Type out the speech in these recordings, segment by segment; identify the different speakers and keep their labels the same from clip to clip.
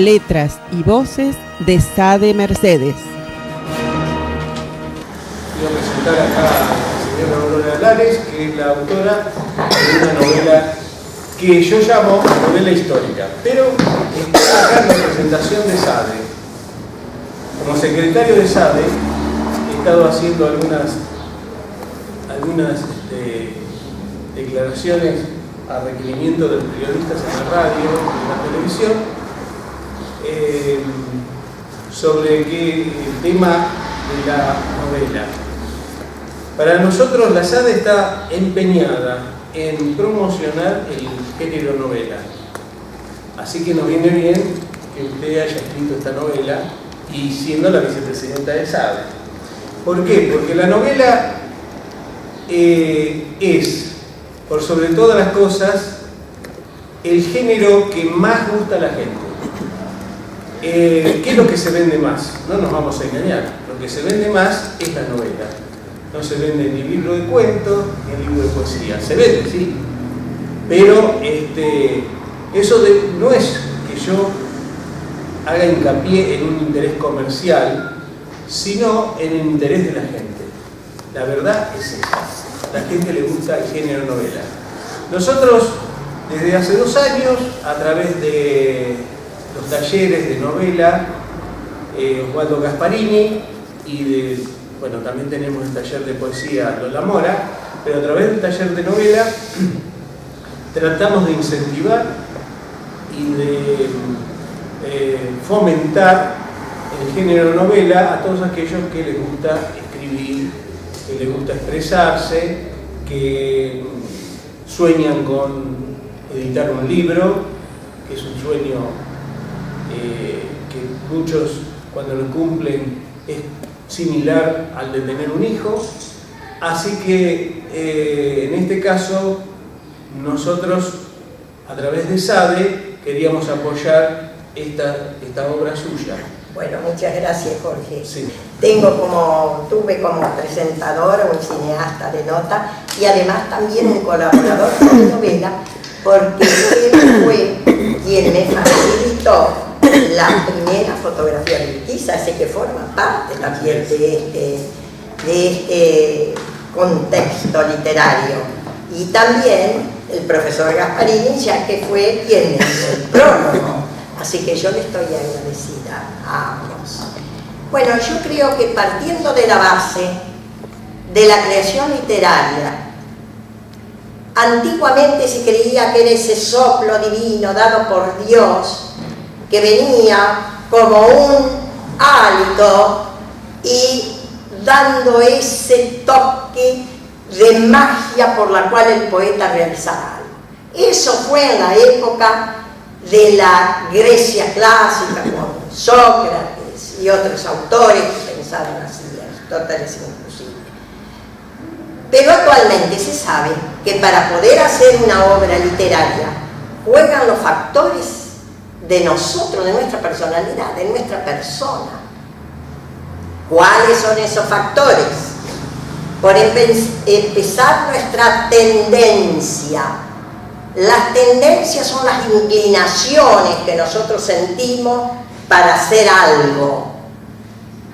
Speaker 1: letras y voces de Sade Mercedes.
Speaker 2: Quiero presentar acá a la señora Aurora Lares, que es la autora de una novela que yo llamo novela histórica, pero acá en la presentación de Sade. Como secretario de Sade he estado haciendo algunas declaraciones a requerimiento de los periodistas en la radio y en la televisión sobre el tema de la novela. Para nosotros la Sade está empeñada en promocionar el género novela. Así que nos viene bien que usted haya escrito esta novela y siendo la vicepresidenta de Sade. ¿Por qué? Porque la novela es, por sobre todas las cosas, el género que más gusta a la gente. ¿Qué es lo que se vende más? No nos vamos a engañar. Lo que se vende más es la novela. No se vende ni libro de cuentos ni libro de poesía. Se vende, sí. Pero eso no es que yo haga hincapié en un interés comercial, sino en el interés de la gente. La verdad es esa. A la gente le gusta el género novela. Nosotros, desde hace 2 años, a través de los talleres de novela, Osvaldo Gasparini, y también tenemos el taller de poesía Lola Mora, pero a través del taller de novela tratamos de incentivar y de fomentar el género novela a todos aquellos que les gusta escribir, que les gusta expresarse, que sueñan con editar un libro, que es un sueño que muchos cuando lo cumplen es similar al de tener un hijo. Así que en este caso nosotros a través de Sade queríamos apoyar esta obra suya.
Speaker 3: Bueno, muchas gracias, Jorge.
Speaker 2: Sí.
Speaker 3: Tuve como presentador un cineasta de nota y además también un colaborador con mi novela, porque él fue quien me facilitó la primera fotografía de Urquiza, así que forma parte también de este contexto literario. Y también el profesor Gasparini, ya que fue quien me hizo el prólogo. Así que yo le estoy agradecida a ambos. Bueno, yo creo que partiendo de la base de la creación literaria, antiguamente se creía que era ese soplo divino dado por Dios que venía como un hálito y dando ese toque de magia por la cual el poeta realizaba algo. Eso fue en la época de la Grecia clásica, con Sócrates y otros autores que pensaron así, Aristóteles inclusive. Pero actualmente se sabe que para poder hacer una obra literaria juegan los factores de nosotros, de nuestra personalidad, de nuestra persona. ¿Cuáles son esos factores? Por empezar, nuestra tendencia. Las tendencias son las inclinaciones que nosotros sentimos para hacer algo.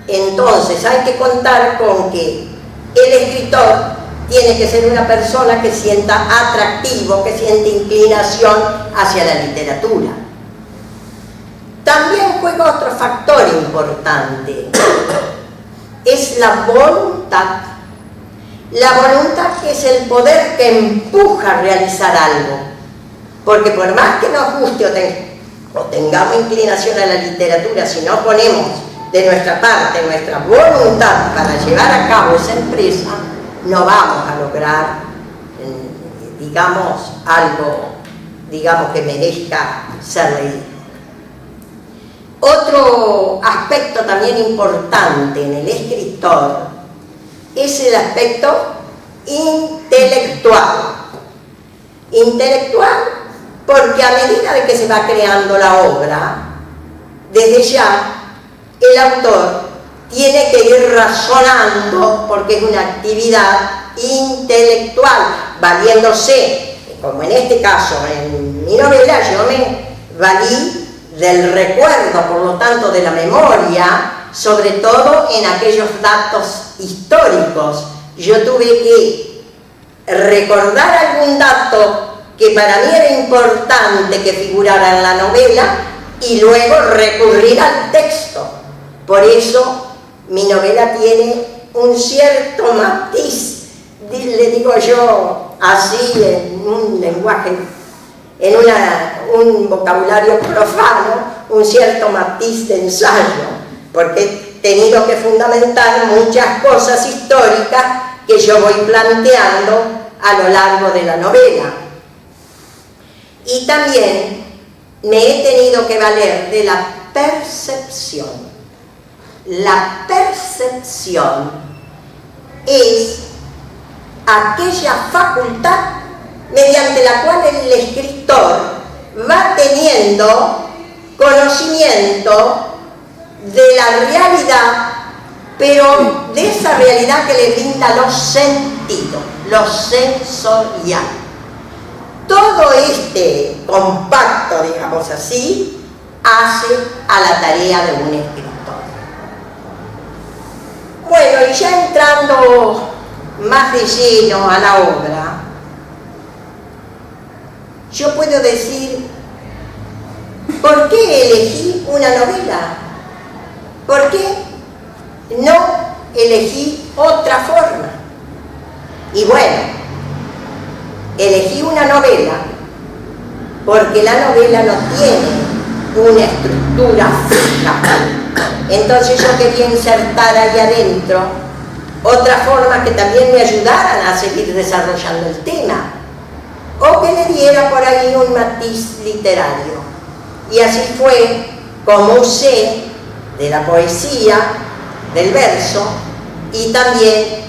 Speaker 3: Entonces hay que contar con que el escritor tiene que ser una persona que sienta atractivo, que siente inclinación hacia la literatura. También juega otro factor importante, es la voluntad. La voluntad es el poder que empuja a realizar algo, porque por más que nos guste o tengamos inclinación a la literatura, si no ponemos de nuestra parte nuestra voluntad para llevar a cabo esa empresa, no vamos a lograr, algo que merezca ser leído. Otro aspecto también importante en el escritor es el aspecto intelectual. Intelectual porque a medida de que se va creando la obra, desde ya el autor tiene que ir razonando, porque es una actividad intelectual, valiéndose, como en este caso, en mi novela, yo me valí del recuerdo, por lo tanto de la memoria, sobre todo en aquellos datos históricos. Yo tuve que recordar algún dato que para mí era importante que figurara en la novela y luego recurrir al texto. Por eso mi novela tiene un cierto matiz, le digo yo así en un lenguaje, en un vocabulario profano, un cierto matiz de ensayo, porque he tenido que fundamentar muchas cosas históricas que yo voy planteando a lo largo de la novela. Y también me he tenido que valer de la percepción. La percepción es aquella facultad mediante la cual el escritor va teniendo conocimiento de la realidad, pero de esa realidad que le brinda los sentidos, lo sensorial. Todo este compacto, digamos así, hace a la tarea de un escritor. Bueno, y ya entrando más de lleno a la obra, yo puedo decir, ¿por qué elegí una novela? ¿Por qué no elegí otra forma? Y bueno, elegí una novela porque la novela no tiene una estructura fija. Entonces yo quería insertar ahí adentro otras formas que también me ayudaran a seguir desarrollando el tema, o que le diera por ahí un matiz literario. Y así fue como usé de la poesía, del verso, y también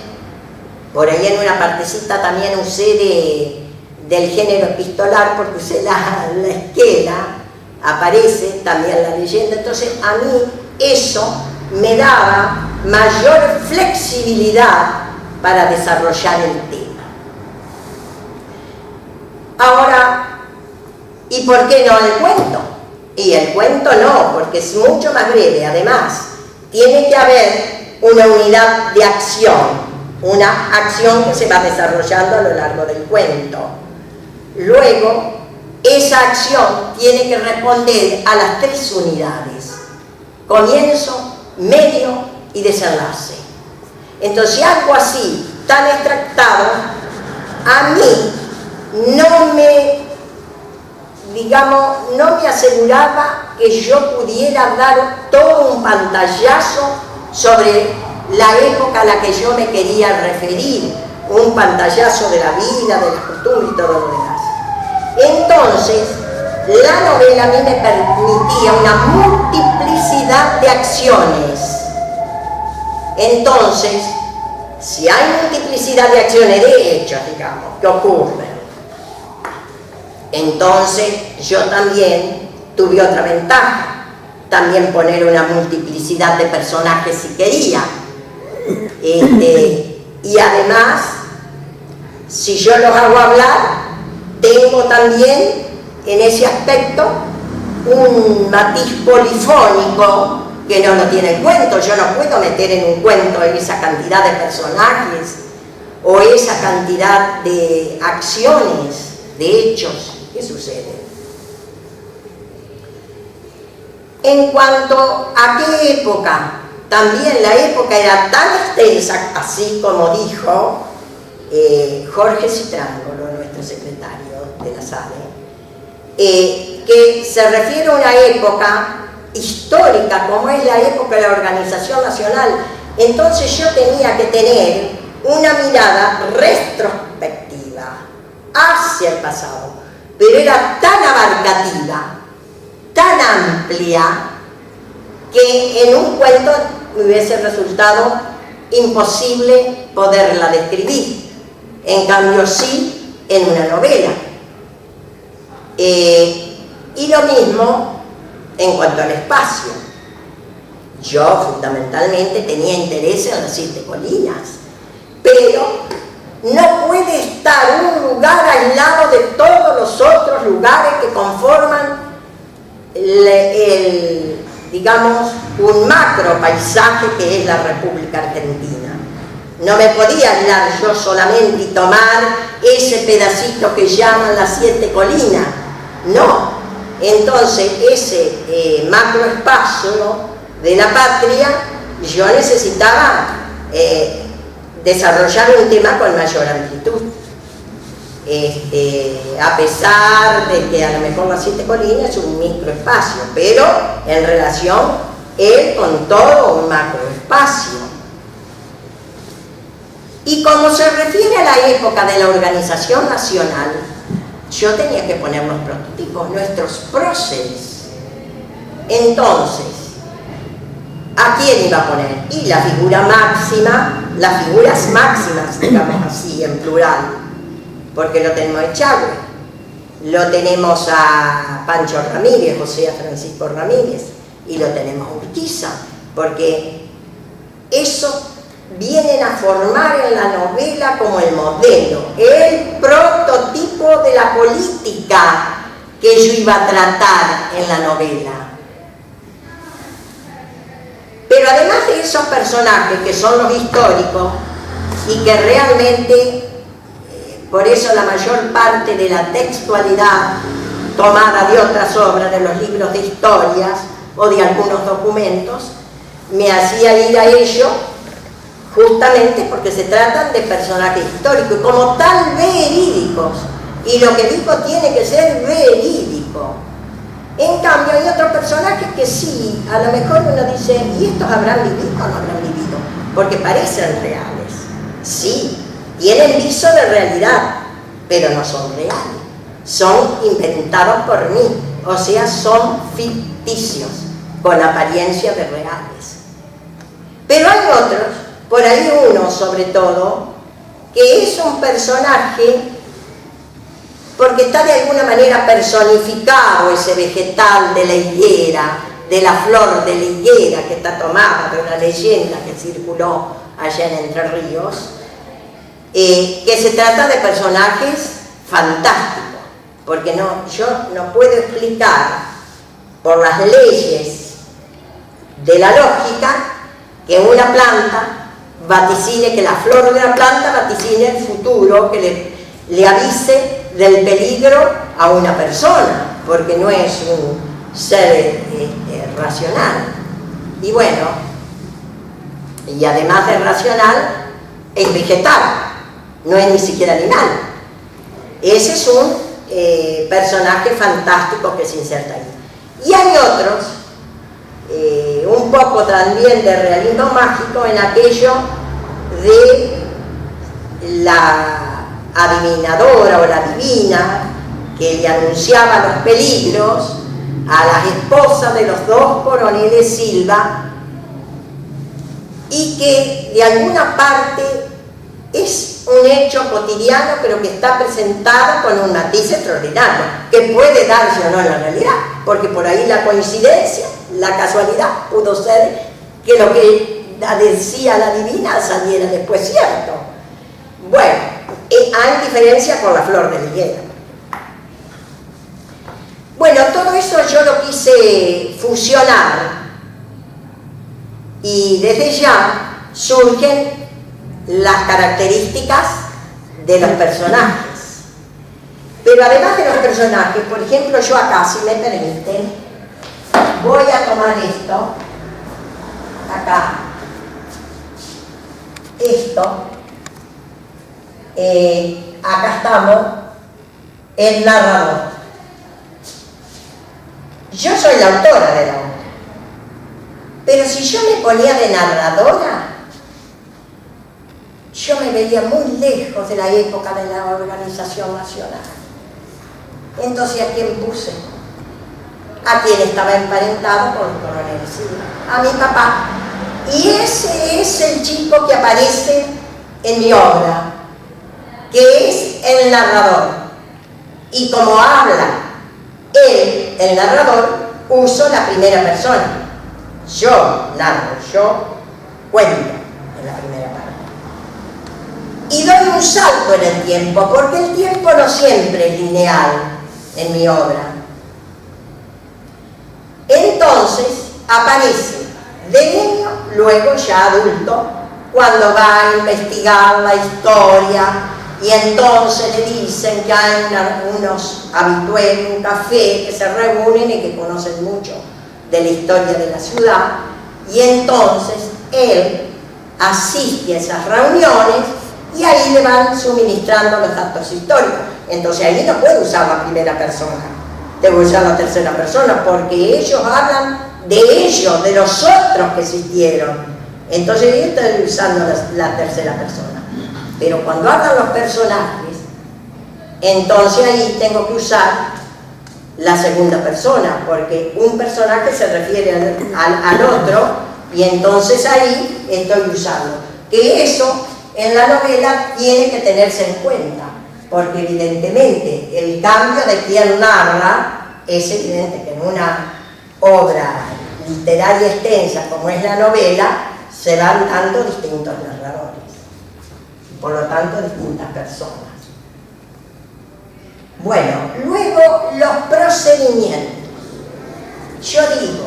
Speaker 3: por ahí en una partecita también usé del género epistolar, porque usé la esquela, aparece también la leyenda. Entonces a mí eso me daba mayor flexibilidad para desarrollar el tema. Ahora, ¿y por qué no el cuento? Y el cuento no, porque es mucho más breve. Además, tiene que haber una unidad de acción, una acción que se va desarrollando a lo largo del cuento. Luego, esa acción tiene que responder a las 3 unidades: comienzo, medio y desenlace. Entonces, algo así, tan extractado, a mí no me aseguraba que yo pudiera dar todo un pantallazo sobre la época a la que yo me quería referir, un pantallazo de la vida, de la costumbre y todo lo demás. Entonces, la novela a mí me permitía una multiplicidad de acciones. Entonces, si hay multiplicidad de acciones, de hechos, digamos, que ocurren, entonces yo también tuve otra ventaja, también poner una multiplicidad de personajes si quería. Y además, si yo los hago hablar, tengo también en ese aspecto un matiz polifónico que no lo tiene el cuento. Yo no puedo meter en un cuento esa cantidad de personajes o esa cantidad de acciones, de hechos que suceden. En cuanto a qué época, también la época era tan extensa, así como dijo Jorge Citrángolo, nuestro secretario de la SADE, que se refiere a una época histórica como es la época de la Organización Nacional. Entonces yo tenía que tener una mirada retrospectiva hacia el pasado, pero era tan abarcativa, tan amplia, que en un cuento me hubiese resultado imposible poderla describir. En cambio sí en una novela. Y lo mismo en cuanto al espacio. Yo fundamentalmente tenía interés en las 7 colinas, pero no puede estar un lugar aislado de todos los otros lugares que conforman digamos, un macro paisaje que es la República Argentina. No me podía aislar yo solamente y tomar ese pedacito que llaman las 7 colinas. No. Entonces, ese macroespacio de la patria, yo necesitaba desarrollar un tema con mayor amplitud. A pesar de que a lo mejor las 7 colinas es un microespacio, pero en relación él con todo un macroespacio. Y como se refiere a la época de la organización nacional, yo tenía que poner los prototipos, nuestros próceres. Entonces, ¿a quién iba a poner? Y la figura máxima, las figuras máximas, digamos así, en plural, porque lo tenemos a Echagüe, lo tenemos a Pancho Ramírez, o sea, Francisco Ramírez, y lo tenemos a Urquiza, porque eso vienen a formar en la novela como el modelo, el prototipo de la política que yo iba a tratar en la novela. Pero además de esos personajes que son los históricos y que realmente, por eso la mayor parte de la textualidad tomada de otras obras, de los libros de historias o de algunos documentos, me hacía ir a ello justamente porque se tratan de personajes históricos y como tal verídicos, y lo que digo tiene que ser verídico. En cambio hay otros personajes que sí, a lo mejor uno dice, ¿y estos habrán vivido o no habrán vivido? Porque parecen reales, sí, tienen viso de realidad, pero no son reales, son inventados por mí, o sea, son ficticios, con apariencia de reales. Pero hay otros, por ahí uno sobre todo, que es un personaje porque está de alguna manera personificado ese vegetal de la higuera, de la flor de la higuera, que está tomada de una leyenda que circuló allá en Entre Ríos, que se trata de personajes fantásticos, porque yo no puedo explicar por las leyes de la lógica que una planta vaticine, que la flor de la planta vaticine el futuro, que le avise del peligro a una persona, porque no es un ser racional. Y bueno, y además de racional, es vegetal, no es ni siquiera animal. Ese es un personaje fantástico que se inserta ahí. Y hay otros, un poco también de realismo mágico en aquello de la adivinadora o la divina que le anunciaba los peligros a las esposas de los 2 coroneles Silva, y que de alguna parte es un hecho cotidiano, pero que está presentado con un matiz extraordinario, que puede darse o no en la realidad, porque por ahí la coincidencia, la casualidad, pudo ser que lo que decía la divina saliera después cierto. Bueno, hay diferencia con la flor de la higuera. Bueno, todo eso yo lo quise fusionar y desde ya surgen las características de los personajes. Pero además de los personajes, por ejemplo, yo acá, si me permiten, voy a tomar esto, acá, esto, acá estamos, el narrador. Yo soy la autora de la obra, pero si yo me ponía de narradora, yo me veía muy lejos de la época de la organización nacional. Entonces, ¿a quién puse? A quien estaba emparentado con el coronel Silva, a mi papá. Y ese es el chico que aparece en mi obra, que es el narrador. Y como habla él, el narrador, uso la primera persona. Yo narro, yo cuento en la primera parte. Y doy un salto en el tiempo, porque el tiempo no siempre es lineal en mi obra. Entonces, aparece de niño, luego ya adulto, cuando va a investigar la historia, y entonces le dicen que hay unos habitués en un café que se reúnen y que conocen mucho de la historia de la ciudad, y entonces él asiste a esas reuniones y ahí le van suministrando los datos históricos. Entonces ahí no puede usar la primera persona, debo usar la tercera persona, porque ellos hablan de ellos, de los otros que existieron. Entonces yo estoy usando la tercera persona. Pero cuando hablan los personajes, entonces ahí tengo que usar la segunda persona, porque un personaje se refiere al otro, y entonces ahí estoy usando. Que eso en la novela tiene que tenerse en cuenta, porque evidentemente el cambio de quien narra es evidente que en una obra literaria extensa como es la novela se van dando distintos narradores, y por lo tanto distintas personas. Bueno, luego los procedimientos. Yo digo,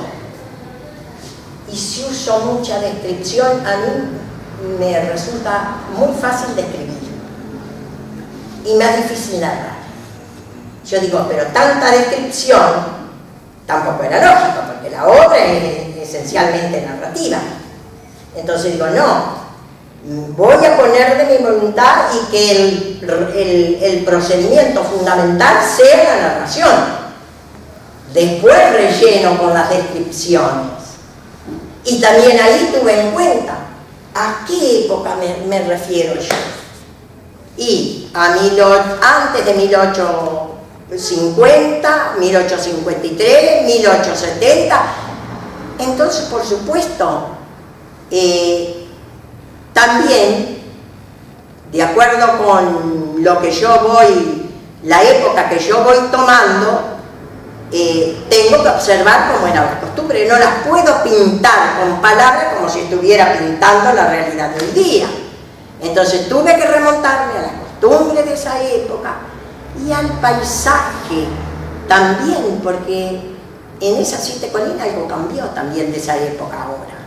Speaker 3: y si uso mucha descripción, a mí me resulta muy fácil describir y más difícil narrar. Yo digo, pero tanta descripción tampoco era lógico, porque la obra es esencialmente narrativa. Entonces digo, no, voy a poner de mi voluntad y que el procedimiento fundamental sea la narración. Después relleno con las descripciones. Y también ahí tuve en cuenta a qué época me refiero yo. Y antes de 1850, 1853, 1870. Entonces, por supuesto, también, de acuerdo con lo que yo voy, la época que yo voy tomando, tengo que observar cómo era la costumbre. No las puedo pintar con palabras como si estuviera pintando la realidad del día. Entonces tuve que remontarme a la costumbre de esa época y al paisaje también, porque en esas 7 colinas algo cambió también de esa época ahora.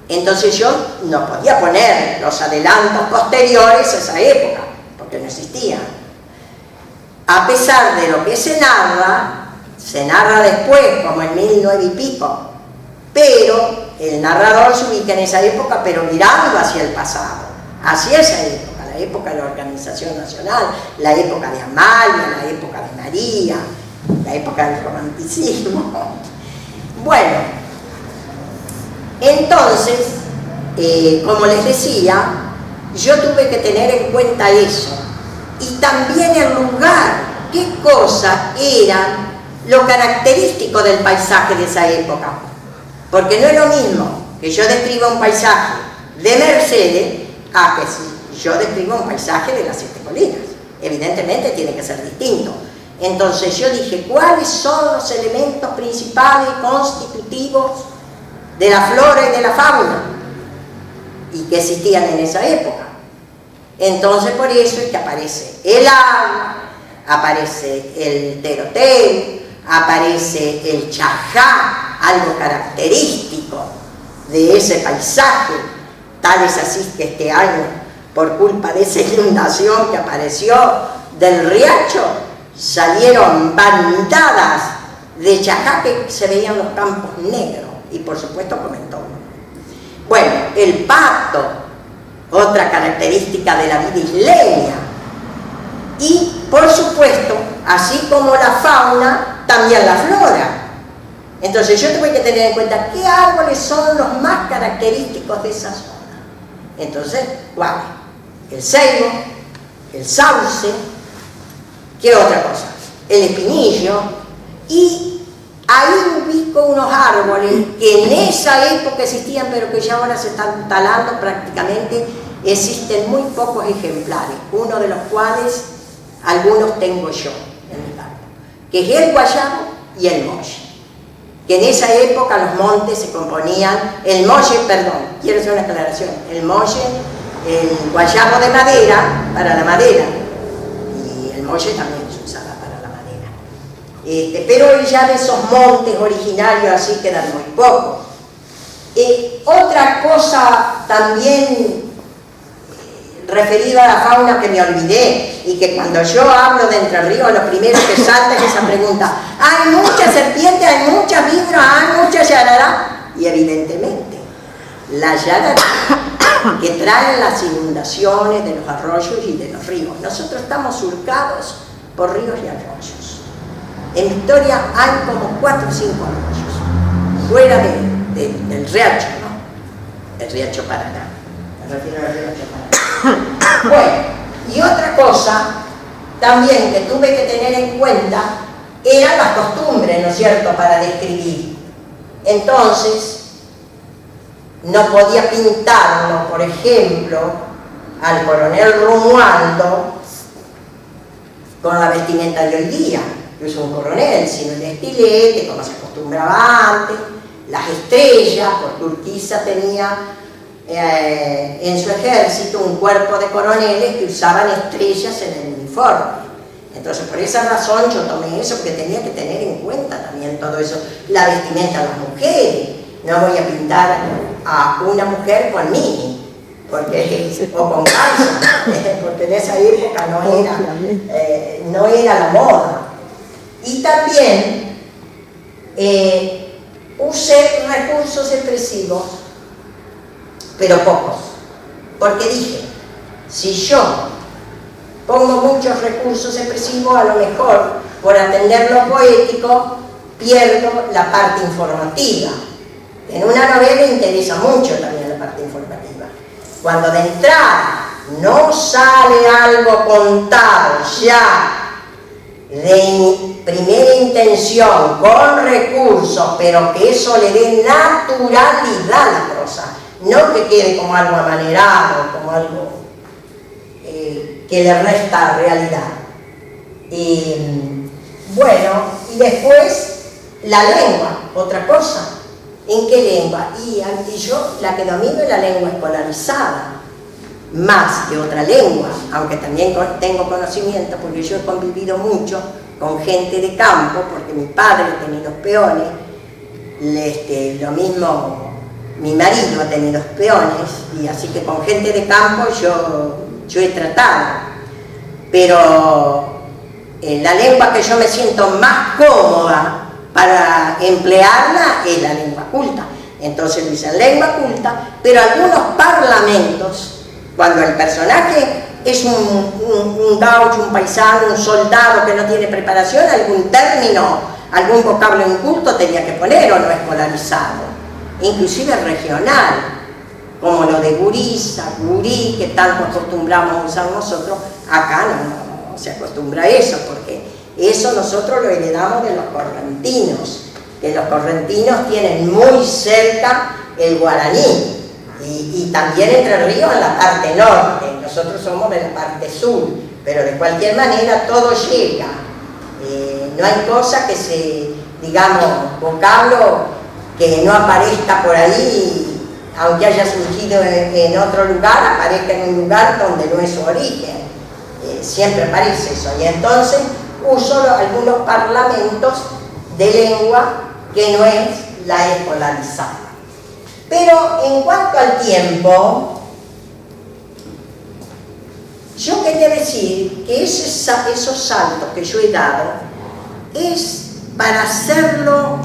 Speaker 3: Entonces yo no podía poner los adelantos posteriores a esa época, porque no existían. A pesar de lo que se narra después, como en 1900 y pico, pero el narrador se ubica en esa época, pero mirando hacia el pasado, hacia esa época, la época de la Organización Nacional, la época de Amalia, la época de María, la época del romanticismo. Bueno, entonces, como les decía, yo tuve que tener en cuenta eso, y también el lugar, qué cosas eran lo característico del paisaje de esa época, porque no es lo mismo que yo describa un paisaje de Mercedes a que si yo describo un paisaje de las 7 colinas. Evidentemente tiene que ser distinto. Entonces yo dije, ¿cuáles son los elementos principales constitutivos de la flora y de la fauna y que existían en esa época? Entonces por eso es que aparece el agua, aparece el terotero, aparece el chajá, algo característico de ese paisaje. Tal es así que este año, por culpa de esa inundación que apareció del riacho, salieron bandadas de chajá que se veían los campos negros, y por supuesto comentó. Bueno, el pasto, otra característica de la vida isleña, y por supuesto, así como la fauna, también la flora. Entonces yo tuve que tener en cuenta qué árboles son los más característicos de esa zona. Entonces, ¿cuáles? El ceibo, el sauce, ¿qué otra cosa? El espinillo, y ahí ubico unos árboles que en esa época existían, pero que ya ahora se están talando prácticamente. Existen muy pocos ejemplares, uno de los cuales algunos tengo yo en mi campo, que es el guayabo y el molle, que en esa época los montes se componían, el molle, perdón, quiero hacer una aclaración, el molle, el guayabo de madera, para la madera, y el molle también se usaba para la madera. pero ya de esos montes originarios así quedan muy pocos. Otra cosa también referida a la fauna que me olvidé, y que cuando yo hablo de Entre Ríos lo primero que salta es esa pregunta: hay muchas serpientes, hay muchas víboras, hay mucha yarará. Y evidentemente la yarará que traen las inundaciones de los arroyos y de los ríos. Nosotros estamos surcados por ríos y arroyos. En Victoria hay como 4 o 5 arroyos fuera del riacho, ¿no? El riacho Paraná. Me refiero al riacho Paraná. Bueno, y otra cosa también que tuve que tener en cuenta eran las costumbres, ¿no es cierto?, para describir. Entonces, no podía pintarlo, por ejemplo, al coronel Romualdo con la vestimenta de hoy día, que es un coronel, sino el estilete, como se acostumbraba antes, las estrellas, porque Urquiza tenía en su ejército un cuerpo de coroneles que usaban estrellas en el uniforme. Entonces, por esa razón yo tomé eso, porque tenía que tener en cuenta también todo eso, la vestimenta de las mujeres. No voy a pintar a una mujer con mini, porque, o con calza, porque en esa época no era la moda. Y también usé recursos expresivos, pero pocos, porque dije, si yo pongo muchos recursos expresivos, a lo mejor por atender lo poético pierdo la parte informativa. En una novela interesa mucho también la parte informativa. Cuando de entrada no sale algo contado ya de primera intención, con recursos, pero que eso le dé naturalidad a la prosa, no que quede como algo amanerado, como algo que le resta realidad. Bueno, y después la lengua, otra cosa. ¿En qué lengua? Y yo la que domino es la lengua escolarizada, más que otra lengua, aunque también tengo conocimiento, porque yo he convivido mucho con gente de campo, porque mi padre ha tenido peones, lo mismo mi marido ha tenido peones, y así que con gente de campo yo he tratado. Pero la lengua que yo me siento más cómoda para emplearla es la lengua culta. Entonces lo hice en lengua culta, pero algunos parlamentos, cuando el personaje es un gaucho, un paisano, un soldado que no tiene preparación, algún término, algún vocablo inculto tenía que poner, o no escolarizado, inclusive regional, como lo de guriza, gurí, que tanto acostumbramos a usar nosotros. Acá no se acostumbra a eso, porque eso nosotros lo heredamos de los correntinos, que los correntinos tienen muy cerca el guaraní, y también Entre Ríos en la parte norte. Nosotros somos de la parte sur, pero de cualquier manera todo llega. No hay cosa que digamos, vocablo que no aparezca por ahí, aunque haya surgido en otro lugar, aparezca en un lugar donde no es su origen. Siempre aparece eso, y entonces uso algunos parlamentos de lengua que no es la escolarizada. Pero en cuanto al tiempo, yo quería decir que esos saltos que yo he dado es para hacerlo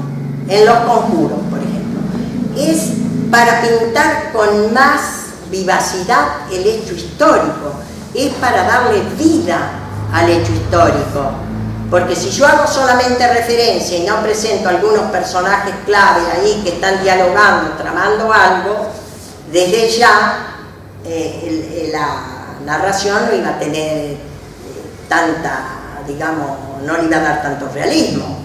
Speaker 3: en los conjuros, por ejemplo. Es para pintar con más vivacidad el hecho histórico, es para darle vida al hecho histórico. Porque si yo hago solamente referencia y no presento algunos personajes clave ahí que están dialogando, tramando algo, desde ya la narración no iba a tener digamos, no le iba a dar tanto realismo.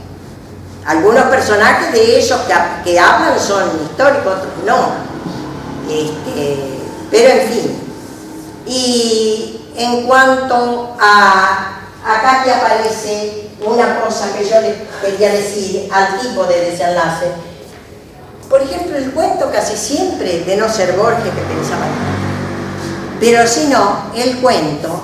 Speaker 3: Algunos personajes de ellos que hablan son históricos, otros no. Pero en fin. Y en cuanto a acá que aparece una cosa que yo les quería decir al tipo de desenlace. Por ejemplo, el cuento casi siempre, de no ser Borges, que pensaba, pero si no, el cuento,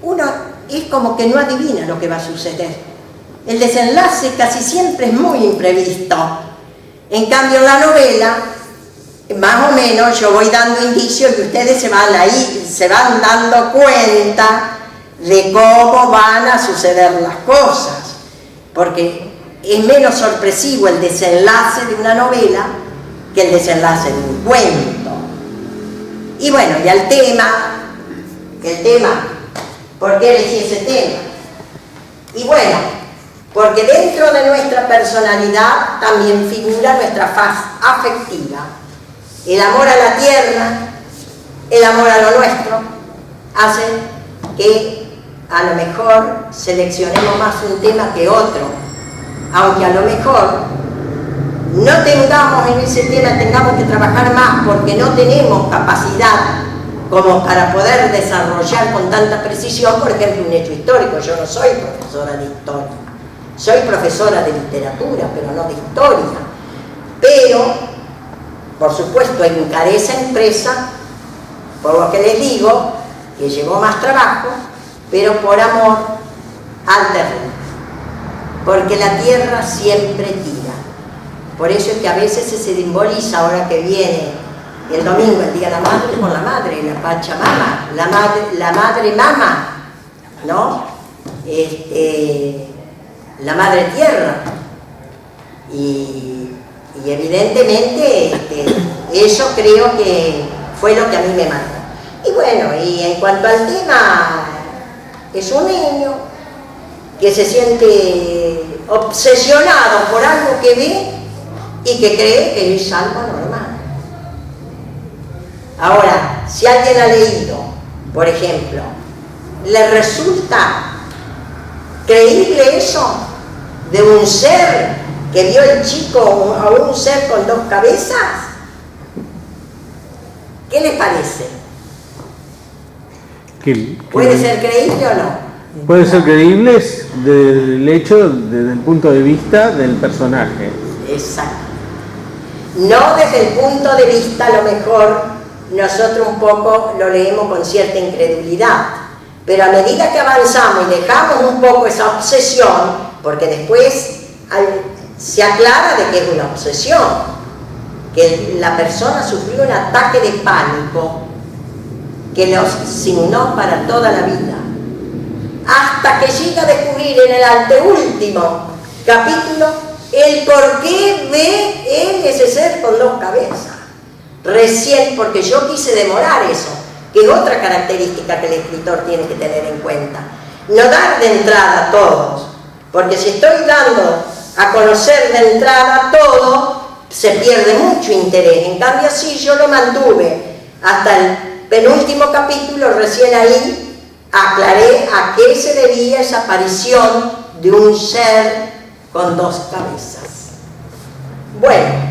Speaker 3: uno es como que no adivina lo que va a suceder. El desenlace casi siempre es muy imprevisto. En cambio, en la novela, más o menos yo voy dando indicios y ustedes se van dando cuenta de cómo van a suceder las cosas, porque es menos sorpresivo el desenlace de una novela que el desenlace de un cuento. Y bueno, y el tema, ¿por qué elegí ese tema? Y bueno, porque dentro de nuestra personalidad también figura nuestra faz afectiva. El amor a la tierra, el amor a lo nuestro, hace que a lo mejor seleccionemos más un tema que otro, aunque a lo mejor no tengamos en ese tema, tengamos que trabajar más porque no tenemos capacidad como para poder desarrollar con tanta precisión, por ejemplo, un hecho histórico. Yo no soy profesora de historia, soy profesora de literatura, pero no de historia. Pero, por supuesto, encaré esa empresa, por lo que les digo, que llevó más trabajo, pero por amor al terreno, porque la tierra siempre tira. Por eso es que a veces se simboliza, ahora que viene el domingo, el Día de la Madre, con la madre, la Pachamama, la madre mama, ¿no? La madre tierra. Y evidentemente eso creo que fue lo que a mí me marcó. Y bueno, y en cuanto al tema, es un niño que se siente obsesionado por algo que ve y que cree que es algo normal. Ahora, si alguien ha leído, por ejemplo, ¿le resulta creíble eso de un ser que vio el chico a un ser con dos cabezas? ¿Qué les parece? ¿Puede ser creíble o no?
Speaker 2: Puede ser creíble desde el hecho, desde el punto de vista del personaje.
Speaker 3: Exacto. No desde el punto de vista, a lo mejor nosotros un poco lo leemos con cierta incredulidad, pero a medida que avanzamos y dejamos un poco esa obsesión, porque después se aclara de que es una obsesión, que la persona sufrió un ataque de pánico que los signó para toda la vida, hasta que llega a descubrir en el anteúltimo capítulo el por qué ve él ese ser con dos cabezas. Recién, porque yo quise demorar eso, que es otra característica que el escritor tiene que tener en cuenta. No dar de entrada a todos, porque si estoy dando a conocer de entrada todo, se pierde mucho interés. En cambio, si yo lo mantuve hasta el penúltimo capítulo, recién ahí aclaré a qué se debía esa aparición de un ser con dos cabezas. Bueno,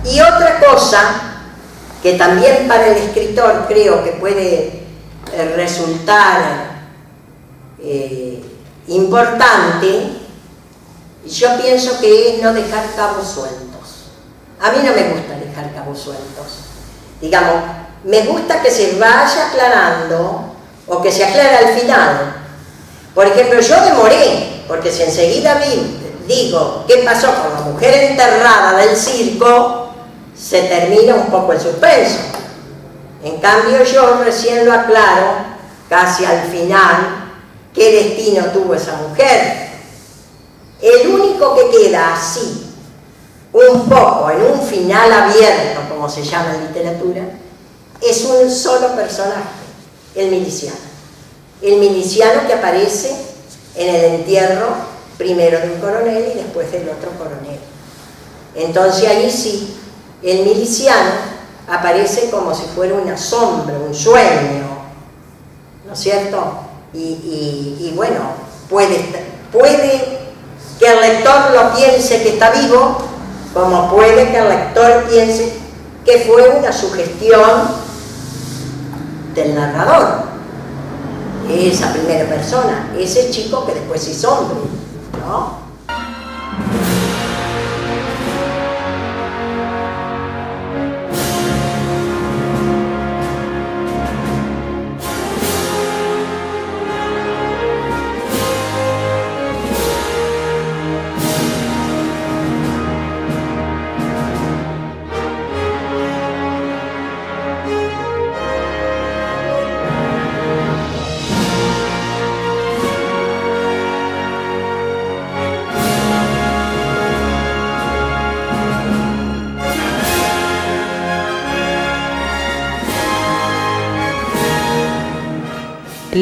Speaker 3: y otra cosa que también para el escritor creo que puede resultar importante, yo pienso que es no dejar cabos sueltos. A mí no me gusta dejar cabos sueltos. Digamos, me gusta que se vaya aclarando o que se aclare al final. Por ejemplo, yo demoré, porque si enseguida digo qué pasó con la mujer enterrada del circo, se termina un poco el suspenso. En cambio, yo recién lo aclaro, casi al final, qué destino tuvo esa mujer. El único que queda así, un poco en un final abierto, como se llama en literatura, es un solo personaje, el miliciano. El miliciano que aparece en el entierro primero de un coronel y después del otro coronel. Entonces ahí sí, el miliciano aparece como si fuera una sombra, un sueño, ¿no es cierto? Y bueno, puede que el lector lo piense que está vivo, como puede que el lector piense que fue una sugestión del narrador, esa primera persona, ese chico que después se hizo hombre, ¿no?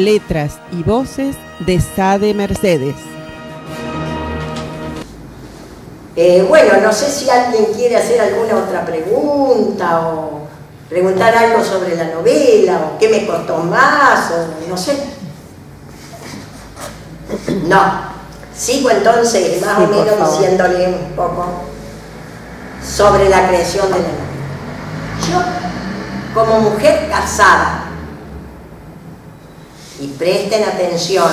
Speaker 1: letras y voces de Sade Mercedes.
Speaker 3: Bueno, no sé si alguien quiere hacer alguna otra pregunta o preguntar algo sobre la novela o qué me costó más o no sé. No, sigo entonces más o menos diciéndole un poco sobre la creación de la novela. Yo, como mujer casada, y presten atención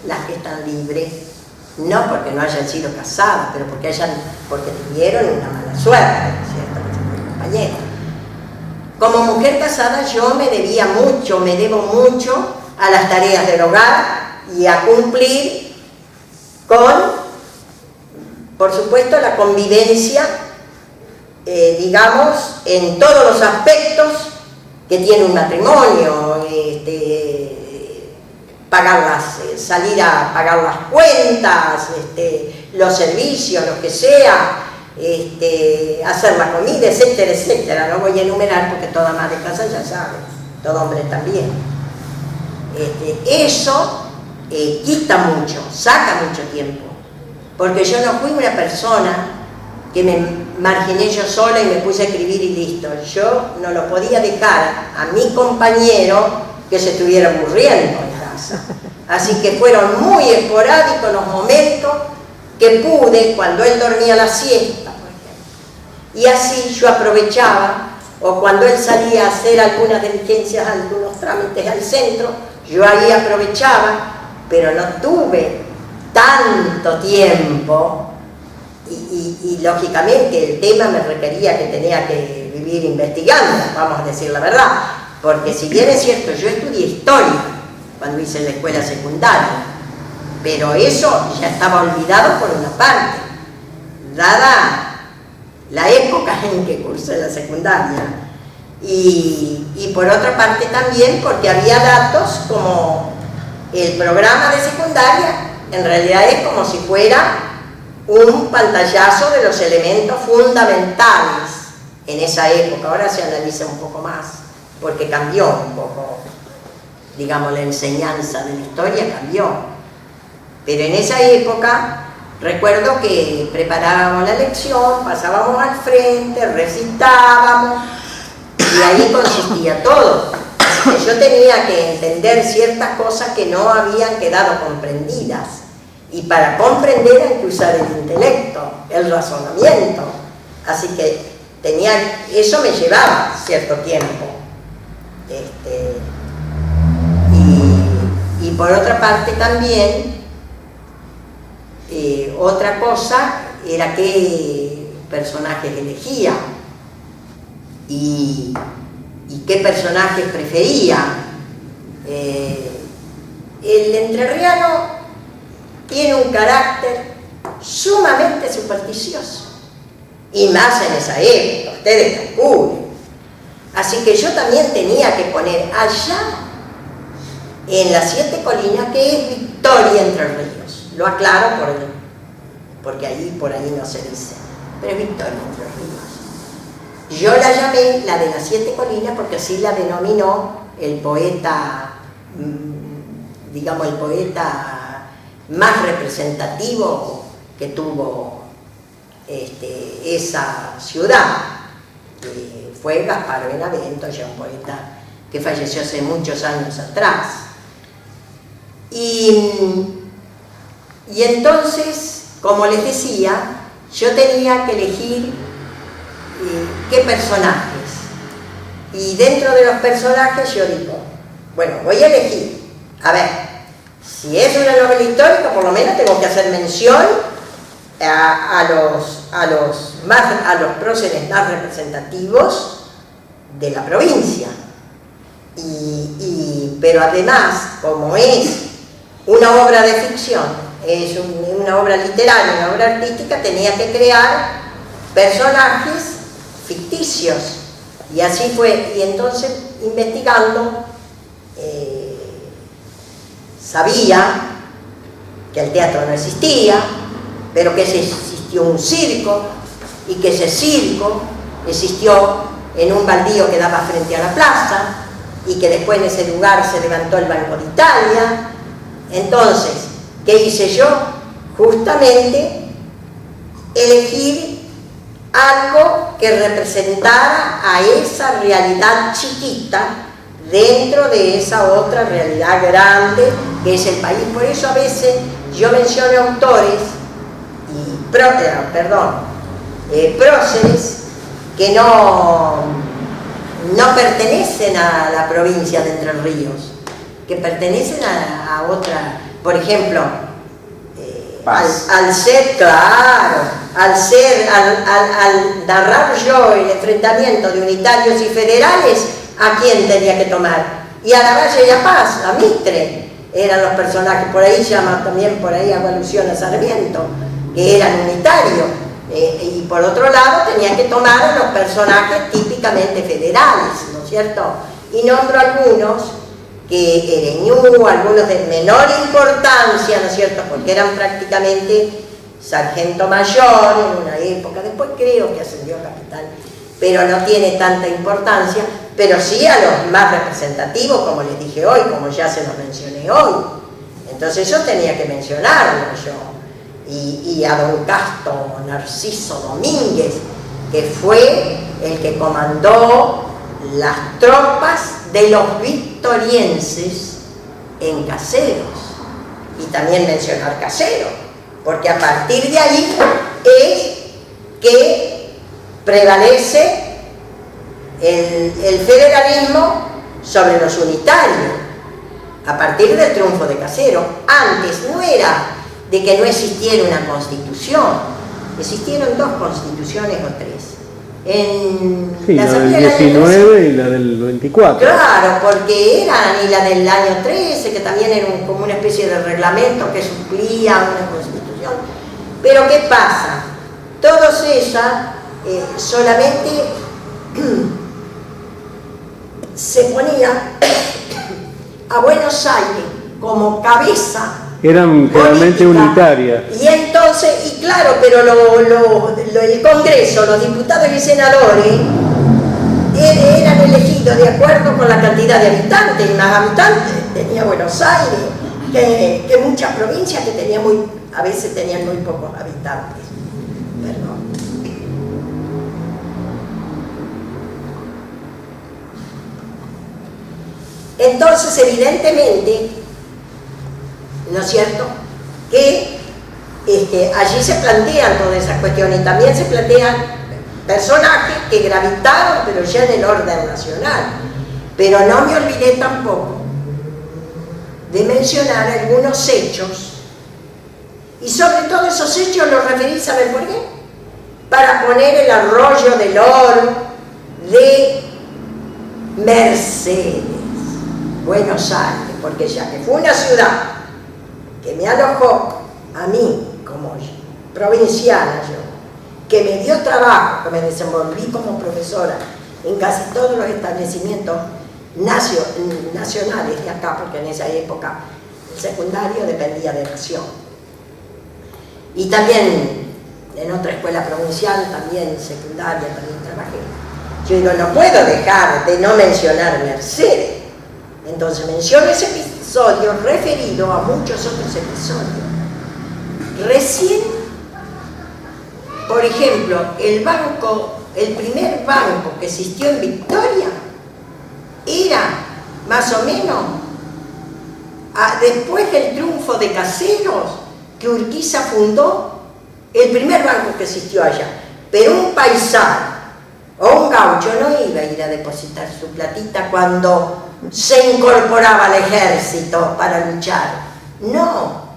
Speaker 3: las que están libres, no porque no hayan sido casadas, pero porque tuvieron una mala suerte, ¿cierto? Compañero. Como mujer casada yo me debo mucho a las tareas del hogar y a cumplir con, por supuesto, la convivencia, digamos, en todos los aspectos que tiene un matrimonio, salir a pagar las cuentas, los servicios, lo que sea, hacer la comida, etcétera, etcétera. No voy a enumerar porque toda madre de casa ya sabe, todo hombre también. Eso quita mucho, saca mucho tiempo, porque yo no fui una persona que me marginé yo sola y me puse a escribir y listo. Yo no lo podía dejar a mi compañero que se estuviera aburriendo en casa. Así que fueron muy esporádicos los momentos que pude, cuando él dormía la siesta, por ejemplo. Y así yo aprovechaba, o cuando él salía a hacer algunas diligencias, algunos trámites al centro, yo ahí aprovechaba, pero no tuve tanto tiempo y lógicamente el tema me requería que tenía que vivir investigando, vamos a decir la verdad, porque si bien es cierto, yo estudié historia cuando hice la escuela secundaria, pero eso ya estaba olvidado por una parte, dada la época en que cursé la secundaria, y por otra parte también porque había datos como el programa de secundaria, en realidad es como si fuera un pantallazo de los elementos fundamentales en esa época. Ahora se analiza un poco más, porque cambió un poco, digamos, la enseñanza de la historia cambió. Pero en esa época, recuerdo que preparábamos la lección, pasábamos al frente, recitábamos, y ahí consistía todo. Yo tenía que entender ciertas cosas que no habían quedado comprendidas. Y para comprender hay que usar el intelecto, el razonamiento. Así que eso me llevaba cierto tiempo. Y por otra parte también, otra cosa era qué personajes elegía y qué personajes prefería. El entrerriano tiene un carácter sumamente supersticioso, y más en esa época, ustedes calculen. Así que yo también tenía que poner allá en las 7 colinas, que es Victoria Entre Ríos. Lo aclaro porque por ahí no se dice, pero es Victoria Entre Ríos. Yo la llamé la de las 7 colinas porque así la denominó el poeta, digamos, el poeta más representativo que tuvo esa ciudad. Fue Gaspar Benavento, ya un poeta que falleció hace muchos años atrás. Y entonces, como les decía, yo tenía que elegir qué personajes. Y dentro de los personajes yo digo, bueno, voy a elegir, a ver, si es una novela histórica, por lo menos tengo que hacer mención a los próceres más representativos de la provincia. Pero además, como es una obra de ficción, es una obra literaria, una obra artística, tenía que crear personajes ficticios. Y así fue. Y entonces, investigando, sabía que el teatro no existía, pero que existió un circo, y que ese circo existió en un baldío que daba frente a la plaza, y que después en ese lugar se levantó el Banco de Italia. Entonces, ¿qué hice yo? Justamente elegir algo que representara a esa realidad chiquita dentro de esa otra realidad grande que es el país. Por eso a veces yo menciono autores y próceres que no pertenecen a la provincia de Entre Ríos, que pertenecen a otra. Por ejemplo, al narrar yo el enfrentamiento de unitarios y federales, ¿a quién tenía que tomar? Y a Lavalle y a Paz, a Mitre, eran los personajes. Por ahí llama también, por ahí hago alusión a Sarmiento, que eran unitarios. Y por otro lado tenía que tomar a los personajes típicamente federales, ¿no es cierto? Y nombro algunos que Ereñú, algunos de menor importancia, ¿no es cierto? Porque eran prácticamente sargento mayor en una época, después creo que ascendió a capitán, pero no tiene tanta importancia, pero sí a los más representativos, como les dije hoy, como ya se los mencioné hoy. Entonces yo tenía que mencionarlo yo. Y a don Casto Narciso Domínguez, que fue el que comandó las tropas de los victorienses en Caseros. Y también mencionar Caseros, porque a partir de ahí es que prevalece el federalismo sobre los unitarios, a partir del triunfo de Caseros. Antes no era de que no existiera una constitución, existieron 2 constituciones o 3.
Speaker 4: La del 19 y la del 24.
Speaker 3: Claro, porque eran, y la del año 13, que también era como una especie de reglamento que suplía una constitución. Pero ¿qué pasa? Todas esas solamente se ponía a Buenos Aires como cabeza.
Speaker 4: Eran generalmente unitarias.
Speaker 3: Y entonces, y claro, pero el Congreso, los diputados y senadores eran elegidos de acuerdo con la cantidad de habitantes, y más habitantes tenía Buenos Aires que muchas provincias que tenían a veces tenían muy pocos habitantes. Perdón. Entonces, evidentemente, ¿no es cierto?, que allí se plantean todas esas cuestiones, y también se plantean personajes que gravitaron, pero ya en el orden nacional. Pero no me olvidé tampoco de mencionar algunos hechos, y sobre todo esos hechos los referí, ¿saben por qué? Para poner el Arroyo del Oro de Mercedes, Buenos Aires, porque ya que fue una ciudad que me alojó a mí como provinciana, que me dio trabajo, que me desenvolví como profesora en casi todos los establecimientos nacionales de acá, porque en esa época el secundario dependía de Nación. Y también en otra escuela provincial, también secundaria, también trabajé. Yo digo, no puedo dejar de no mencionar Mercedes. Entonces menciono ese episodio referido a muchos otros episodios. Recién, por ejemplo, el primer banco que existió en Victoria era más o menos después del triunfo de Caseros, que Urquiza fundó el primer banco que existió allá. Pero un paisano o un gaucho no iba a ir a depositar su platita cuando se incorporaba al ejército para luchar. No,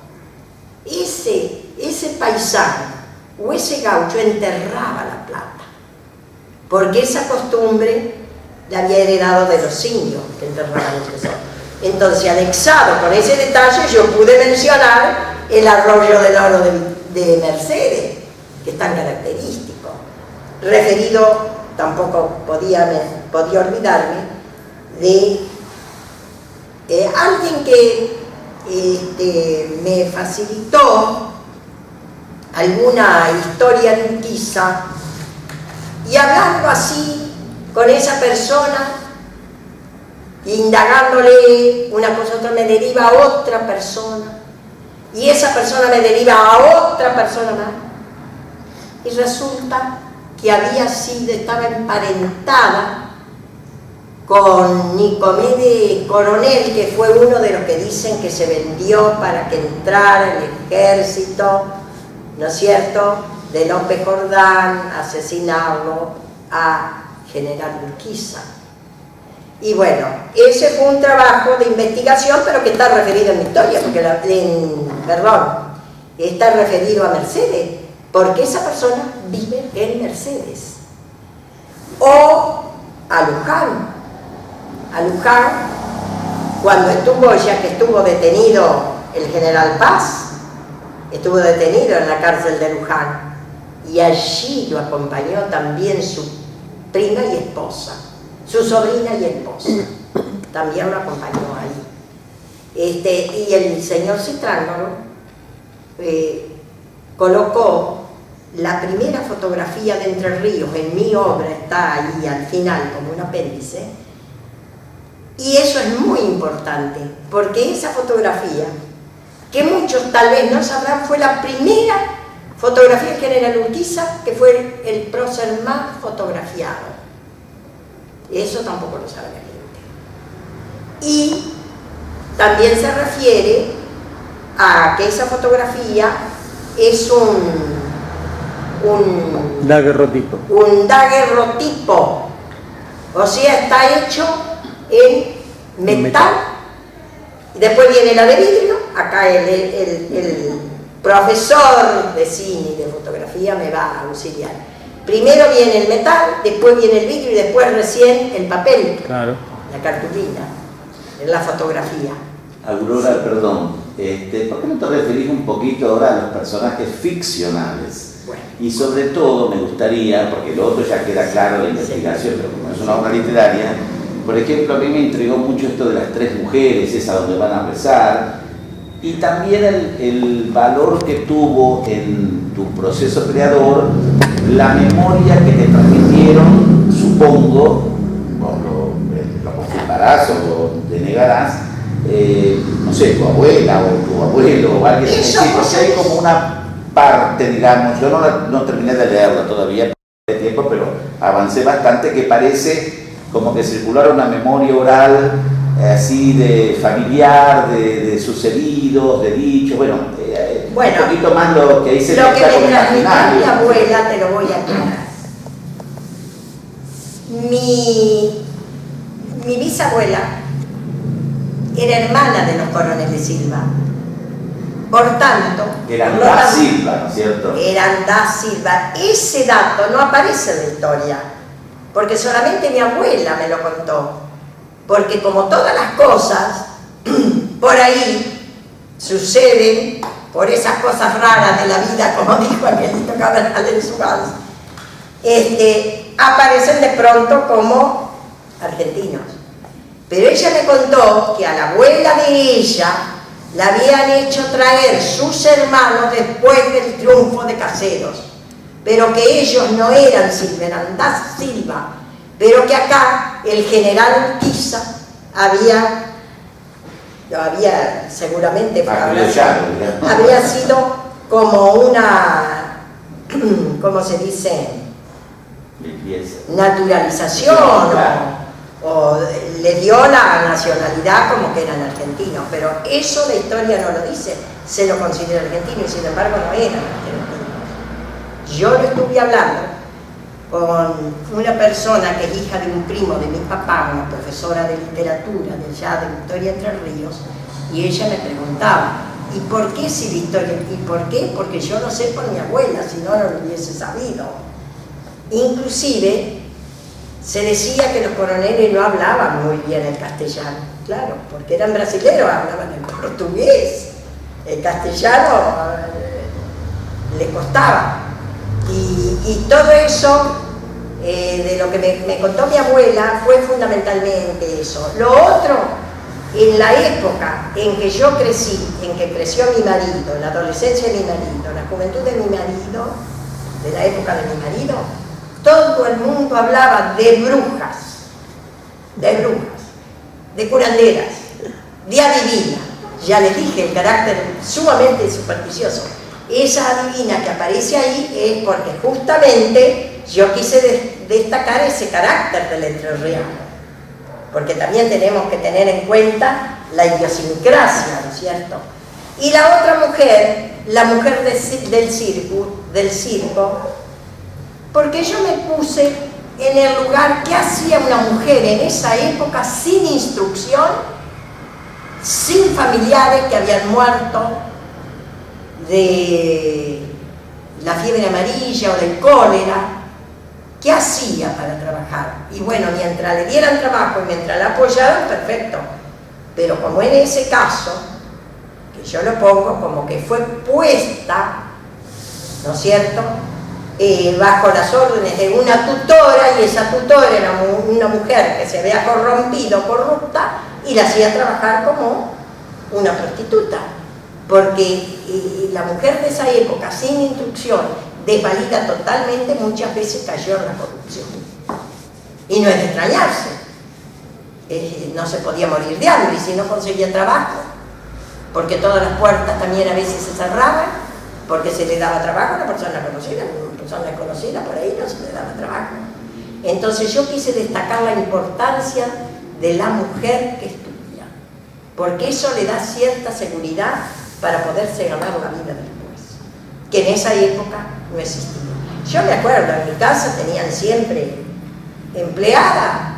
Speaker 3: ese paisano o ese gaucho enterraba la plata, porque esa costumbre la había heredado de los indios que enterraban el tesoro. Entonces, anexado con ese detalle, yo pude mencionar el Arroyo del Oro de Mercedes, que es tan característico. Referido, tampoco podía olvidarme de alguien que me facilitó alguna historia de Urquiza, y hablando así con esa persona indagándole una cosa otra me deriva a otra persona, y esa persona me deriva a otra persona más, y resulta que estaba emparentada con Nicomedes Coronel, que fue uno de los que dicen que se vendió para que entrara en el ejército, ¿no es cierto?, de López Jordán, asesinarlo a General Urquiza. Y bueno, ese fue un trabajo de investigación, pero que está referido en mi historia, porque está referido a Mercedes, porque esa persona vive en Mercedes. O a Luján. A Luján, cuando estuvo detenido el general Paz, estuvo detenido en la cárcel de Luján, y allí lo acompañó también su prima y esposa, su sobrina y esposa, también lo acompañó ahí. Y el señor Citrángolo colocó la primera fotografía de Entre Ríos, en mi obra está ahí al final como un apéndice, y eso es muy importante, porque esa fotografía, que muchos tal vez no sabrán, fue la primera fotografía del general Urquiza, que fue el prócer más fotografiado. Eso tampoco lo sabe la gente. Y también se refiere a que esa fotografía es un
Speaker 4: daguerrotipo.
Speaker 3: Un daguerrotipo. O sea, está hecho en metal. Y después viene la de vidrio. Acá el profesor de cine y de fotografía me va a auxiliar. Primero viene el metal, después viene el vidrio y después recién el papel. Claro. La cartulina, la fotografía.
Speaker 5: Aurora, perdón, ¿por qué no te referís un poquito ahora a los personajes ficcionales?
Speaker 3: Bueno.
Speaker 5: Y sobre todo me gustaría, porque lo otro ya queda claro la investigación, pero como es una obra literaria, por ejemplo, a mí me intrigó mucho esto de las tres mujeres, esa donde van a rezar, y también el valor que tuvo en tu proceso creador la memoria que te transmitieron, supongo, vos lo confirmarás o lo denegarás, no sé, tu abuela o tu abuelo o alguien así, porque hay como una parte, digamos, yo no terminé de leerla todavía de tiempo, pero avancé bastante, que parece como que circulara una memoria oral así de familiar, de sucedidos, de dichos, bueno, un poquito más lo que ahí se
Speaker 3: lo que me transmitió mi abuela, te lo voy a aclarar. Mi bisabuela era hermana de los coroneles Silva. Por tanto...
Speaker 5: Eran da Silva, ¿no es cierto?
Speaker 3: Eran da Silva. Ese dato no aparece en la historia, porque solamente mi abuela me lo contó. Porque como todas las cosas, por ahí suceden, por esas cosas raras de la vida, como dijo Angelito Cabral en su vals, aparecen de pronto como argentinos. Pero ella me contó que a la abuela de ella la habían hecho traer sus hermanos después del triunfo de Caseros, pero que ellos no eran Silva, eran da Silva, pero que acá el general Urquiza había seguramente había sido como una, ¿cómo se dice? Naturalización, o le dio la nacionalidad como que eran argentinos, pero eso la historia no lo dice, se lo considera argentino y sin embargo no eran argentinos. Yo lo estuve hablando con una persona que es hija de un primo de mi papá, una profesora de literatura de allá de Victoria Entre Ríos, y ella me preguntaba, ¿y por qué si Victoria? ¿Y por qué? Porque yo no sé por mi abuela, si no, no lo hubiese sabido. Inclusive se decía que los coroneles no hablaban muy bien el castellano, claro, porque eran brasileños, hablaban el portugués, el castellano les costaba. Y todo eso, de lo que me contó mi abuela, fue fundamentalmente eso. Lo otro, en la época en que yo crecí, en que creció mi marido, en la adolescencia de mi marido, en la juventud de mi marido, de la época de mi marido, todo el mundo hablaba de brujas, de curanderas, de adivina. Ya les dije, el carácter sumamente supersticioso. Esa adivina que aparece ahí es porque justamente yo quise destacar ese carácter del entrerriano. Porque también tenemos que tener en cuenta la idiosincrasia, ¿no es cierto? Y la otra mujer, la mujer del circo, porque yo me puse en el lugar que hacía una mujer en esa época sin instrucción, sin familiares que habían muerto de la fiebre amarilla o del cólera. ¿Qué hacía para trabajar? Y bueno, mientras le dieran trabajo y mientras la apoyaran, perfecto. Pero como en ese caso, que yo lo pongo como que fue puesta, ¿no es cierto?, bajo las órdenes de una tutora, y esa tutora era una mujer que se había corrompido, corrupta, y la hacía trabajar como una prostituta. Porque la mujer de esa época, sin instrucción, desvalida totalmente, muchas veces cayó en la corrupción. Y no es de extrañarse. No se podía morir de hambre si no conseguía trabajo, porque todas las puertas también a veces se cerraban, porque se le daba trabajo a una persona conocida, por ahí no se le daba trabajo. Entonces yo quise destacar la importancia de la mujer que estudia, porque eso le da cierta seguridad para poderse ganar la vida después, que en esa época no existía. Yo me acuerdo, en mi casa tenían siempre empleada,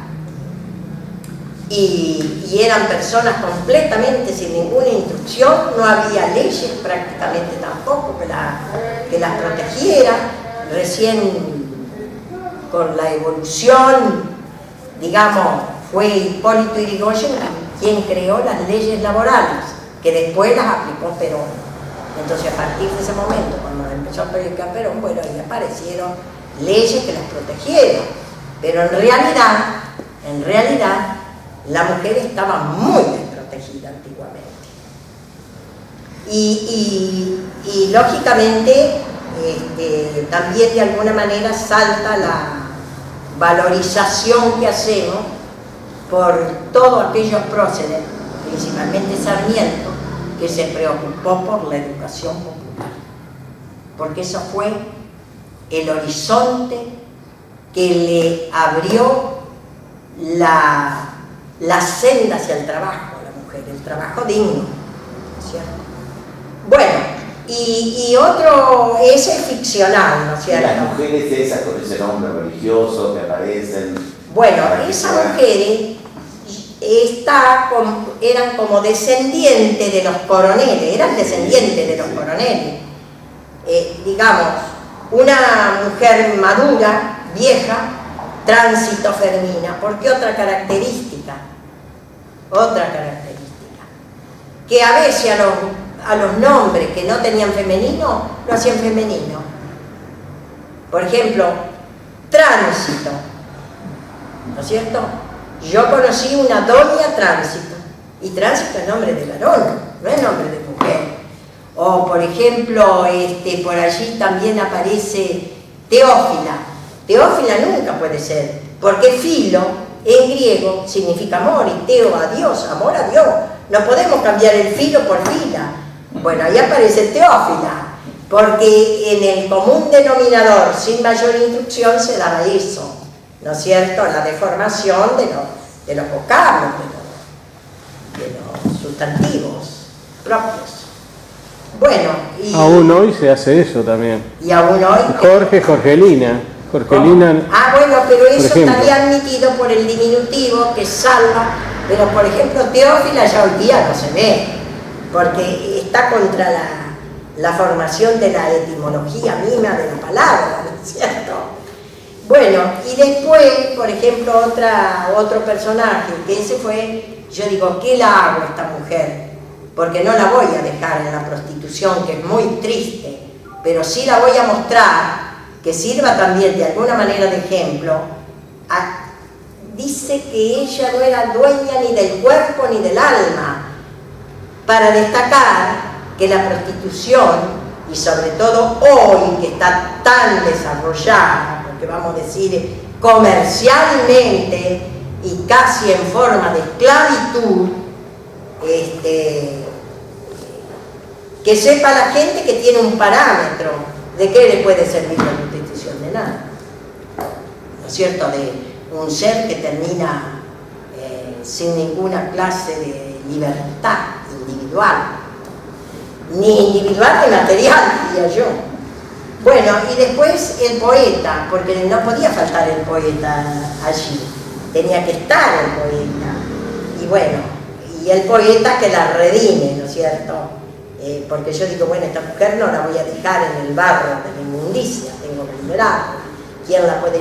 Speaker 3: y eran personas completamente sin ninguna instrucción, no había leyes prácticamente tampoco que las protegieran. Recién con la evolución, digamos, fue Hipólito Yrigoyen quien creó las leyes laborales, que después las aplicó Perón. Entonces, a partir de ese momento, cuando empezó a aplicar Perón, bueno, ahí aparecieron leyes que las protegieron. Pero en realidad, la mujer estaba muy desprotegida antiguamente. Y lógicamente, también de alguna manera salta la valorización que hacemos por todos aquellos próceres, principalmente Sarmiento, que se preocupó por la educación popular, porque eso fue el horizonte que le abrió la senda hacia el trabajo a la mujer, el trabajo digno, ¿cierto? Bueno, y otro, ese es ficcional, ¿no es cierto?
Speaker 5: Y las mujeres esas con ese nombre religioso que aparecen.
Speaker 3: Bueno, esas mujeres eran como descendientes de los coroneles, digamos, una mujer madura, vieja, tránsito femenina. ¿Por qué otra característica? Que a veces a los nombres que no tenían femenino, lo hacían femenino. Por ejemplo, Tránsito, ¿no es cierto? Yo conocí una doña Tránsito, y Tránsito es nombre de varón, no es nombre de mujer. O por ejemplo, por allí también aparece Teófila. Teófila nunca puede ser, porque filo en griego significa amor, y teo a Dios, amor a Dios. No podemos cambiar el filo por fila. Bueno, ahí aparece Teófila, porque en el común denominador, sin mayor instrucción, se daba eso, ¿no es cierto? La deformación de los vocablos, de los sustantivos propios. Bueno, y
Speaker 4: aún hoy se hace eso también.
Speaker 3: Y aún hoy.
Speaker 4: Jorgelina.
Speaker 3: Bueno, pero eso estaría admitido por el diminutivo que salva, pero por ejemplo Teófila ya hoy día no se ve, porque está contra la formación de la etimología misma de la palabra, ¿no es cierto? Bueno, y después, por ejemplo, otro personaje, que ese fue, yo digo, ¿qué la hago a esta mujer? Porque no la voy a dejar en la prostitución, que es muy triste, pero sí la voy a mostrar, que sirva también de alguna manera de ejemplo. Dice que ella no era dueña ni del cuerpo ni del alma, para destacar que la prostitución, y sobre todo hoy que está tan desarrollada, porque vamos a decir comercialmente, y casi en forma de esclavitud, que sepa la gente que tiene un parámetro de qué le puede servir la Constitución, de nada, ¿no es cierto?, de un ser que termina sin ninguna clase de libertad individual, ni individual ni material, diría yo. Bueno, y después el poeta, porque no podía faltar el poeta allí, tenía que estar el poeta, y bueno, y el poeta que la redime, ¿no es cierto? Porque yo digo, bueno, esta mujer no la voy a dejar en el barro de la inmundicia, tengo que liberarla. ¿Quién la puede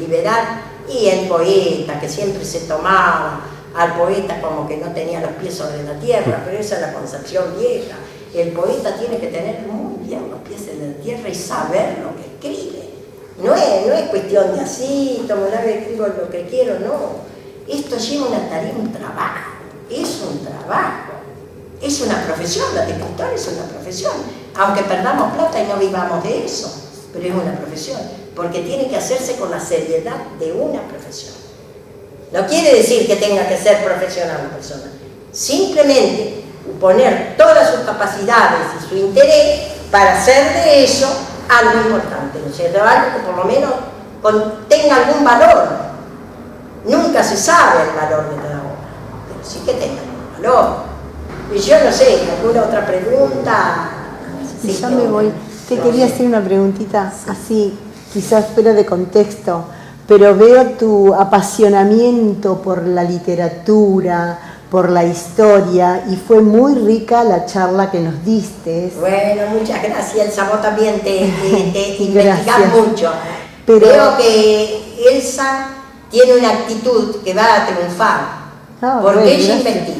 Speaker 3: liberar? Y el poeta, que siempre se tomaba al poeta como que no tenía los pies sobre la tierra, pero esa es la concepción vieja. El poeta tiene que tener muy bien los pies en la tierra y saber lo que escribe. No es cuestión de así, escribo lo que quiero, no. Esto lleva una tarea, un trabajo, es un trabajo. Es una profesión, la de escritor es una profesión, aunque perdamos plata y no vivamos de eso, pero es una profesión, porque tiene que hacerse con la seriedad de una profesión. No quiere decir que tenga que ser profesional la persona, simplemente poner todas sus capacidades y su interés para hacer de eso algo importante, ¿no es cierto? Algo que por lo menos tenga algún valor. Nunca se sabe el valor de cada obra, pero sí que tenga algún valor. Y yo no sé, ¿alguna otra pregunta?
Speaker 6: Sí, ya me voy. Te quería hacer una preguntita así, quizás fuera de contexto, pero veo tu apasionamiento por la literatura, por la historia, y fue muy rica la charla que nos diste.
Speaker 3: Bueno, muchas gracias, Elsa, vos también te investigás mucho.
Speaker 6: Pero
Speaker 3: veo que Elsa tiene una actitud que va a triunfar, porque ella investiga.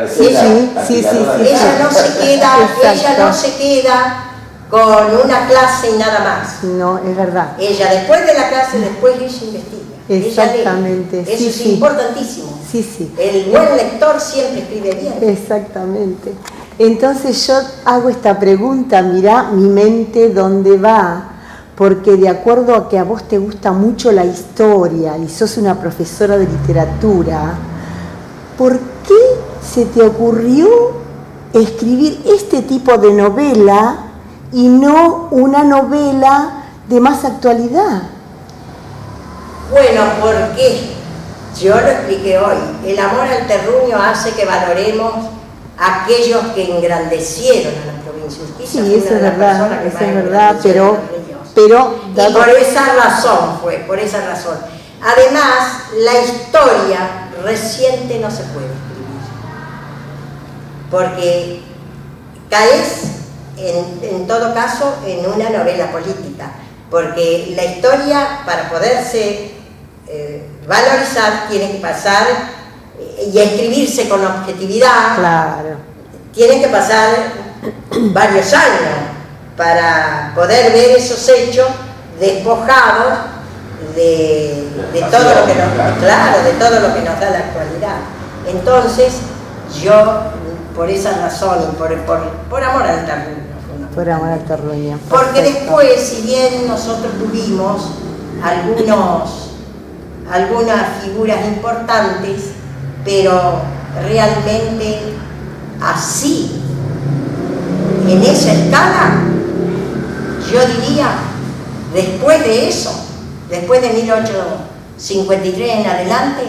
Speaker 6: Sí.
Speaker 3: Ella no se queda con una clase y nada más.
Speaker 6: No, es verdad.
Speaker 3: Ella después de la clase, después ella investiga.
Speaker 6: Exactamente.
Speaker 3: Ella lee. Eso es importantísimo.
Speaker 6: Sí.
Speaker 3: El buen lector siempre escribe bien.
Speaker 6: Exactamente. Entonces yo hago esta pregunta, mirá mi mente dónde va, porque de acuerdo a que a vos te gusta mucho la historia y sos una profesora de literatura, ¿por qué se te ocurrió escribir este tipo de novela y no una novela de más actualidad?
Speaker 3: Bueno, porque yo lo expliqué hoy. El amor al terruño hace que valoremos a aquellos que engrandecieron a la provincia.
Speaker 6: Sí, eso es verdad, pero
Speaker 3: y por esa razón por esa razón. Además, la historia reciente no se puede escribir, porque caes en todo caso en una novela política, porque la historia, para poderse valorizar, tiene que pasar y escribirse con objetividad.
Speaker 6: Claro.
Speaker 3: Tiene que pasar varios años para poder ver esos hechos despojados de todo lo que nos da la actualidad. Entonces, yo, por esa razón y por amor al terruño.
Speaker 6: Por amor al terruño.
Speaker 3: Porque después, si bien nosotros tuvimos algunas figuras importantes, pero realmente así, en esa escala, yo diría, después de eso, después de 1853 en adelante,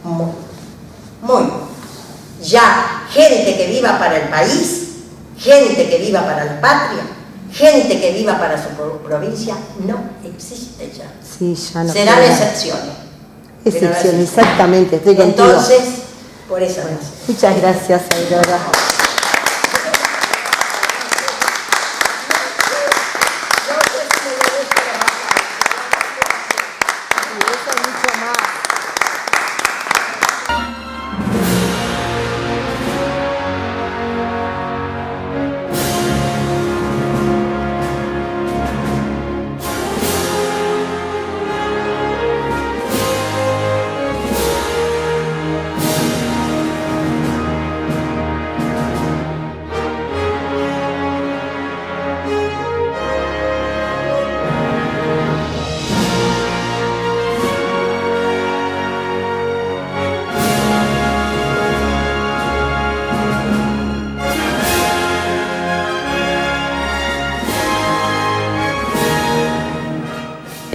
Speaker 3: muy. Ya gente que viva para el país, gente que viva para la patria, gente que viva para su provincia, no existe ya.
Speaker 6: Sí, ya no.
Speaker 3: Serán excepciones.
Speaker 6: Excepciones, exactamente, estoy contigo.
Speaker 3: Entonces, por esa razón.
Speaker 6: Muchas gracias, Aurora.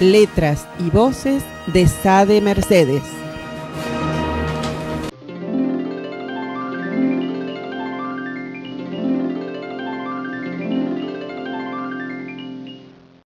Speaker 1: letras y voces de Sade Mercedes.